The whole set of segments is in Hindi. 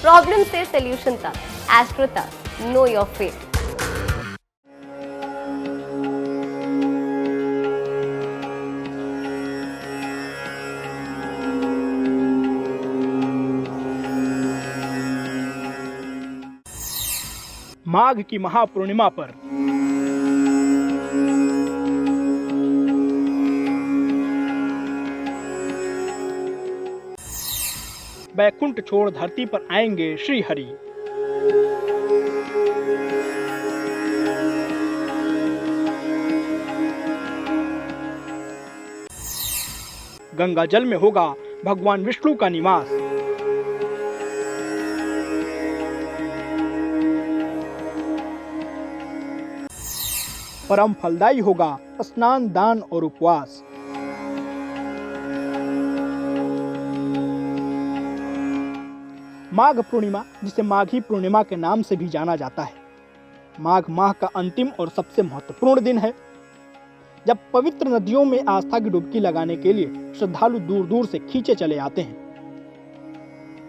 प्रॉब्लम से सोल्यूशन तक, एस्ट्रो तक, नो योर फेट। माघ की महापूर्णिमा पर बैकुंठ छोड़ धरती पर आएंगे श्री हरि। गंगा जल में होगा भगवान विष्णु का निवास। परम फलदायी होगा स्नान, दान और उपवास। माघ पूर्णिमा, जिसे माघी पूर्णिमा के नाम से भी जाना जाता है, माघ माह का अंतिम और सबसे महत्वपूर्ण दिन है, जब पवित्र नदियों में आस्था की डुबकी लगाने के लिए श्रद्धालु दूर दूर से खींचे चले आते हैं।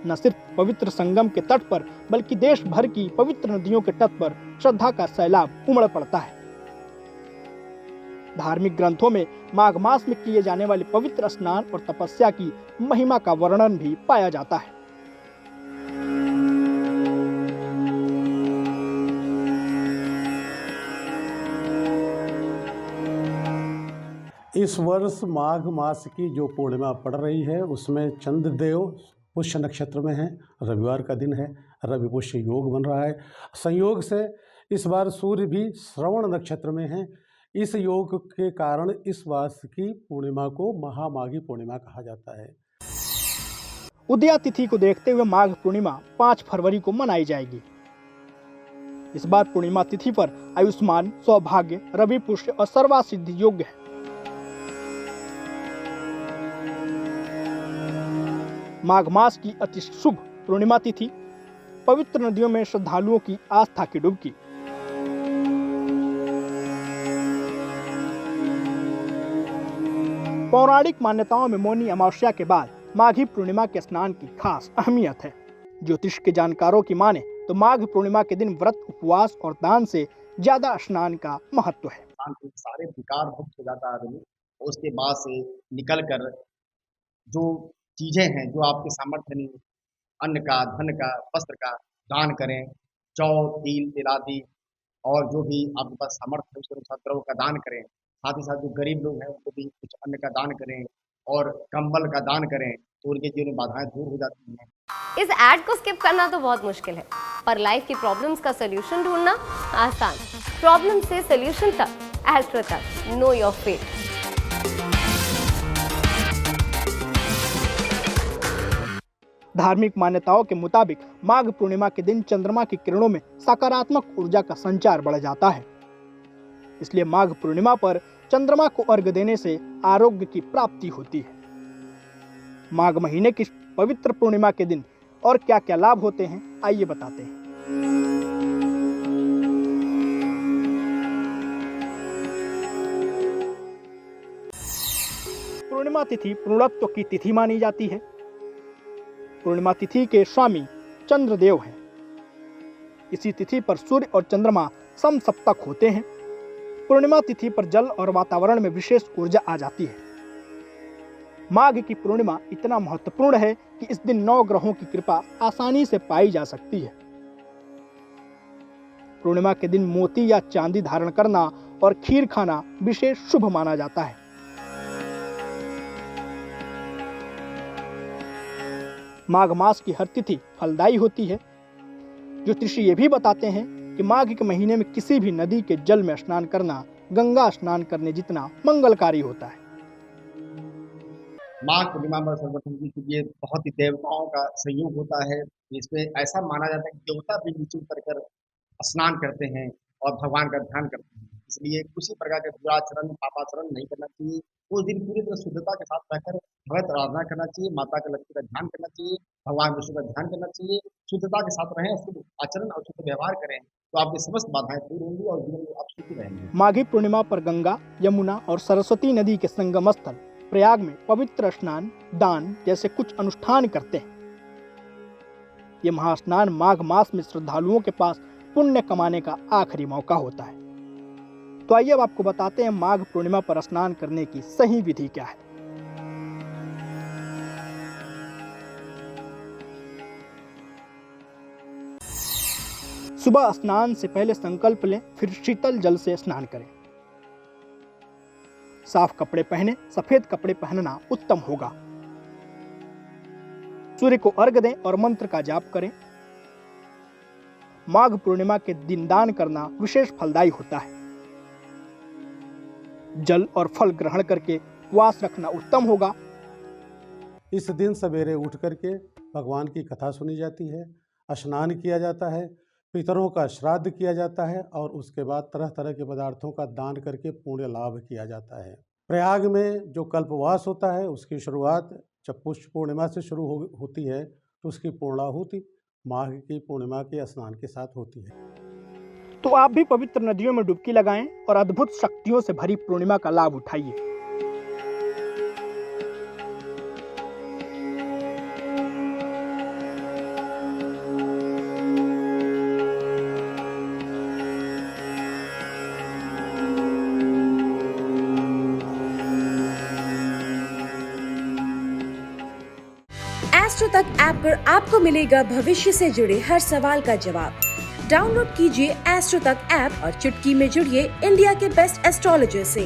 न सिर्फ पवित्र संगम के तट पर, बल्कि देश भर की पवित्र नदियों के तट पर श्रद्धा का सैलाब उमड़ पड़ता है। धार्मिक ग्रंथों में माघ मास में किए जाने वाले पवित्र स्नान और तपस्या की महिमा का वर्णन भी पाया जाता है। इस वर्ष माघ मास की जो पूर्णिमा पड़ रही है उसमें चंद्रदेव पुष्य नक्षत्र में है, रविवार का दिन है, रवि पुष्य योग बन रहा है। संयोग से इस बार सूर्य भी श्रवण नक्षत्र में है। इस योग के कारण इस वर्ष की पूर्णिमा को महामाघी पूर्णिमा कहा जाता है। उदया तिथि को देखते हुए माघ पूर्णिमा 5 फरवरी को मनाई जाएगी। इस बार पूर्णिमा तिथि पर आयुष्मान, सौभाग्य, रवि पुष्य और सर्वासिद्धि योग है। माघ मास की अति शुभ पूर्णिमा तिथि, पवित्र नदियों में श्रद्धालुओं की आस्था की डुबकी। पौराणिक मान्यताओं में मौनी अमावस्या के बाद माघी पूर्णिमा के स्नान की खास अहमियत है। ज्योतिष के जानकारों की माने तो माघ पूर्णिमा के दिन व्रत, उपवास और दान से ज्यादा स्नान का महत्व है। सारे विकार मुक्त हो जाता है आदमी, उसके बाद से निकल कर जो चीजें हैं जो आपके सामर्थ्य नहीं, अन्न का, धन का, वस्त्र का दान करें। जौ, तिल, तिल आदि और जो भी आपके पास सामर्थ्य है उसके अनुसार द्रव्य का दान करें। साथ ही साथ जो गरीब लोग हैं उनको भी कुछ अन्न का दान करें और कंबल का दान करें, तो उनके जीवन में बाधाएं दूर हो जाती हैं। इस ऐड को स्किप करना तो बहुत मुश्किल है, पर लाइफ की प्रॉब्लम्स का सोल्यूशन ढूंढना आसान। प्रॉब्लम से सोल्यूशन तक, एस्ट्रो तक, नो योर फेट। धार्मिक मान्यताओं के मुताबिक माघ पूर्णिमा के दिन चंद्रमा की किरणों में सकारात्मक ऊर्जा का संचार बढ़ जाता है। इसलिए माघ पूर्णिमा पर चंद्रमा को अर्घ्य देने से आरोग्य की प्राप्ति होती है। माघ महीने की पवित्र पूर्णिमा के दिन और क्या क्या लाभ होते हैं, आइए बताते हैं। पूर्णिमा तिथि पूर्णत्व की तिथि मानी जाती है। पूर्णिमा तिथि के स्वामी चंद्रदेव हैं। इसी तिथि पर सूर्य और चंद्रमा समसप्तक होते हैं। पूर्णिमा तिथि पर जल और वातावरण में विशेष ऊर्जा आ जाती है। माघ की पूर्णिमा इतना महत्वपूर्ण है कि इस दिन 9 ग्रहों की कृपा आसानी से पाई जा सकती है। पूर्णिमा के दिन मोती या चांदी धारण करना और खीर खाना विशेष शुभ माना जाता है। माघ मास की हर तिथि फलदायी होती है। ज्योतिषी ये भी बताते हैं कि माघ के महीने में किसी भी नदी के जल में स्नान करना गंगा स्नान करने जितना मंगलकारी होता है। माघ पूर्णिमा में सर्वप्रथम क्योंकि ये बहुत ही देवताओं का संयोग होता है। इसमें ऐसा माना जाता है कि देवता भी नीचे उतर कर स्नान करते हैं और भगवान का ध्यान करते हैं। इसलिए किसी प्रकार के दुराचरण, पापाचरण नहीं करना चाहिए। उस दिन पूरी तरह शुद्धता के साथ रहकर भगवत आराधना करना चाहिए, माता का लक्ष्मी का ध्यान करना चाहिए, भगवान विष्णु का ध्यान करना चाहिए। शुद्धता के साथ रहें, शुद्ध आचरण और शुद्ध व्यवहार करें तो आपकी समस्त बाधाएं दूर होंगी और जीवन में आप सुखी रहेंगे। माघी पूर्णिमा पर गंगा, यमुना और सरस्वती नदी के संगम स्थल प्रयाग में पवित्र स्नान, दान जैसे कुछ अनुष्ठान करते हैं। ये महास्नान माघ मास में श्रद्धालुओं के पास पुण्य कमाने का आखिरी मौका होता है। तो आइए अब आपको बताते हैं माघ पूर्णिमा पर स्नान करने की सही विधि क्या है। सुबह स्नान से पहले संकल्प लें, फिर शीतल जल से स्नान करें। साफ कपड़े पहने, सफेद कपड़े पहनना उत्तम होगा। सूर्य को अर्घ दें और मंत्र का जाप करें। माघ पूर्णिमा के दिन दान करना विशेष फलदायी होता है। जल और फल ग्रहण करके उपवास रखना उत्तम होगा। इस दिन सवेरे उठ करके भगवान की कथा सुनी जाती है, स्नान किया जाता है, पितरों का श्राद्ध किया जाता है और उसके बाद तरह तरह के पदार्थों का दान करके पुण्य लाभ किया जाता है। प्रयाग में जो कल्पवास होता है उसकी शुरुआत जब पुष्य पूर्णिमा से शुरू होती है तो उसकी पूर्णाहुति माघ की पूर्णिमा के स्नान के साथ होती है। तो आप भी पवित्र नदियों में डुबकी लगाएं और अद्भुत शक्तियों से भरी पूर्णिमा का लाभ उठाइए। एस्ट्रो तक ऐप पर आपको मिलेगा भविष्य से जुड़े हर सवाल का जवाब। डाउनलोड कीजिए एस्ट्रो तक ऐप और चुटकी में जुड़िए इंडिया के बेस्ट एस्ट्रोलॉजर से।